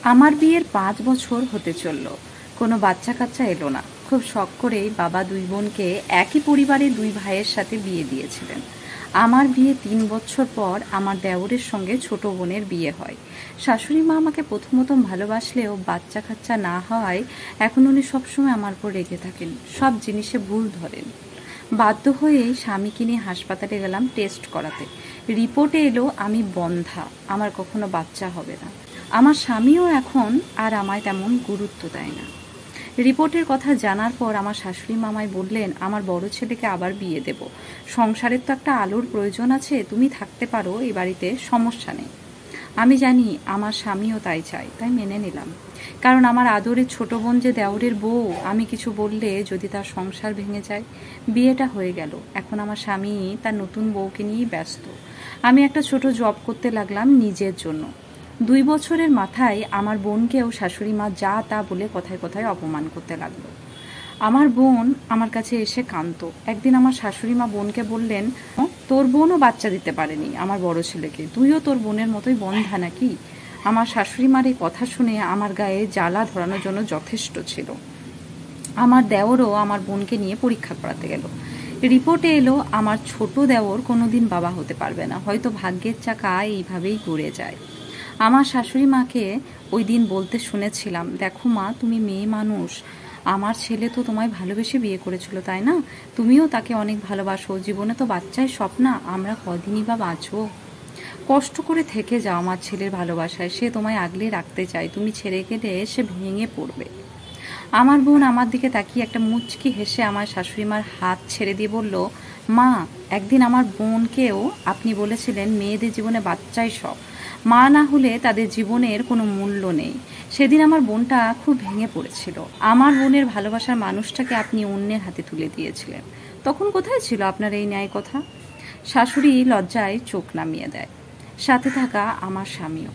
আমার বিয়ের 5 বছর হতে চলল, কোনো বাচ্চা কাচ্চা এলো না। খুব শখ করেই বাবা দুই বোনকে একই পরিবারের দুই ভাইয়ের সাথে বিয়ে দিয়েছিলেন। আমার বিয়ে 3 বছর পর আমার দেওরের সঙ্গে ছোট বোনের বিয়ে হয়। শাশুড়ি মা আমাকে প্রথম ভালোবাসলেও বাচ্চা কাচ্চা না হওয়ায় এখন উনি সবসময় আমার উপর রেগে থাকেন, সব জিনিসে ভুল ধরেন। বাধ্য হয়ে স্বামীকে নিয়ে হাসপাতালে গেলাম টেস্ট করাতে। রিপোর্টে এলো আমি বন্ধ্যা, আমার কখনো বাচ্চা হবে না। আমার স্বামীও এখন আর আমায় তেমন গুরুত্ব দেয় না। রিপোর্টের কথা জানার পর আমার শাশুড়ি মামাই বললেন, আমার বড় ছেলেকে আবার বিয়ে দেব। সংসারের তো একটা আলোর প্রয়োজন আছে, তুমি থাকতে পারো এই বাড়িতে, সমস্যা নেই। আমি জানি আমার স্বামীও তাই চায়, তাই মেনে নিলাম। কারণ আমার আদরের ছোট বোন যে দেওরের বউ, আমি কিছু বললে যদি তার সংসার ভেঙে যায়। বিয়েটা হয়ে গেল, এখন আমার স্বামী তার নতুন বউকে নিয়েই ব্যস্ত। আমি একটা ছোট জব করতে লাগলাম নিজের জন্য। 2 বছরের মাথায় আমার বোনকেও শাশুড়ি মা যা তা বলে কথায় কথায় অপমান করতে লাগলো। আমার বোন আমার কাছে এসে কাঁদতো। একদিন আমার শাশুড়ি মা বোনকে বললেন, তোর বোনও বাচ্চা দিতে পারেনি আমার বড় ছেলেকে, তুইও তোর বোনের মতোই বন্ধা নাকি? আমার শাশুড়ি মার এই কথা শুনে আমার গায়ে জ্বালা ধরানোর জন্য যথেষ্ট ছিল। আমার দেওরও আমার বোনকে নিয়ে পরীক্ষা করাতে গেল। রিপোর্টে এলো আমার ছোট দেওর কোনোদিন বাবা হতে পারবে না, হয়তো ভাগ্যের চাকা এইভাবেই ঘুরে যায়। আমার শাশুড়ি মাকে ওই দিন বলতে শুনেছিলাম, দেখো মা, তুমি মেয়ে মানুষ, আমার ছেলে তো তোমায় ভালোবেসে বিয়ে করেছিল, তাই না? তুমিও তাকে অনেক ভালোবাসো, জীবনে তো বাচ্চাই স্বপ্ন, আমরা কদিনই বা বাঁচবো। কষ্ট করে থেকে যাও আমার ছেলের ভালোবাসায়, সে তোমায় আগলে রাখতে চায়, তুমি ছেড়ে গেলে সে ভেঙে পড়বে। আমার বোন আমার দিকে তাকিয়ে একটা মুচকি হেসে আমার শাশুড়িমার হাত ছেড়ে দিয়ে বলল, মা, একদিন আমার বোনকেও আপনি বলেছিলেন মেয়েদের জীবনে বাচ্চাই সব, মা না হলে তাদের জীবনের কোনো মূল্য নেই। সেদিন আমার বোনটা খুব ভেঙে পড়েছিল। আমার বোনের ভালোবাসার মানুষটাকে আপনি অন্যের হাতে তুলে দিয়েছিলেন। তখন কোথায় ছিল আপনার এই ন্যায় কথা? শাশুড়ি লজ্জায় চোখ নামিয়ে দেয়, সাথে থাকা আমার স্বামীও।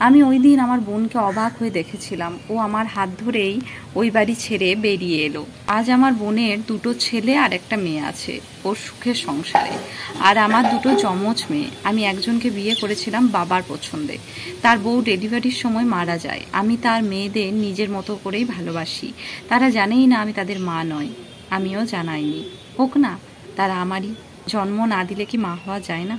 আমি ওই দিন আমার বোনকে অবাক হয়ে দেখেছিলাম, ও আমার হাত ধরেই ওই বাড়ি ছেড়ে বেরিয়ে এলো। আজ আমার বোনের 2টো ছেলে আর একটা মেয়ে আছে ওর সুখের সংসারে, আর আমার 2টো যমজ মেয়ে। আমি একজনকে বিয়ে করেছিলাম বাবার পছন্দে, তার বউ ডেলিভারির সময় মারা যায়। আমি তার মেয়েদের নিজের মতো করেই ভালোবাসি, তারা জানেই না আমি তাদের মা নই, আমিও জানাইনি। হোক না, তারা আমারই। জন্ম না দিলে কি মা হওয়া যায় না?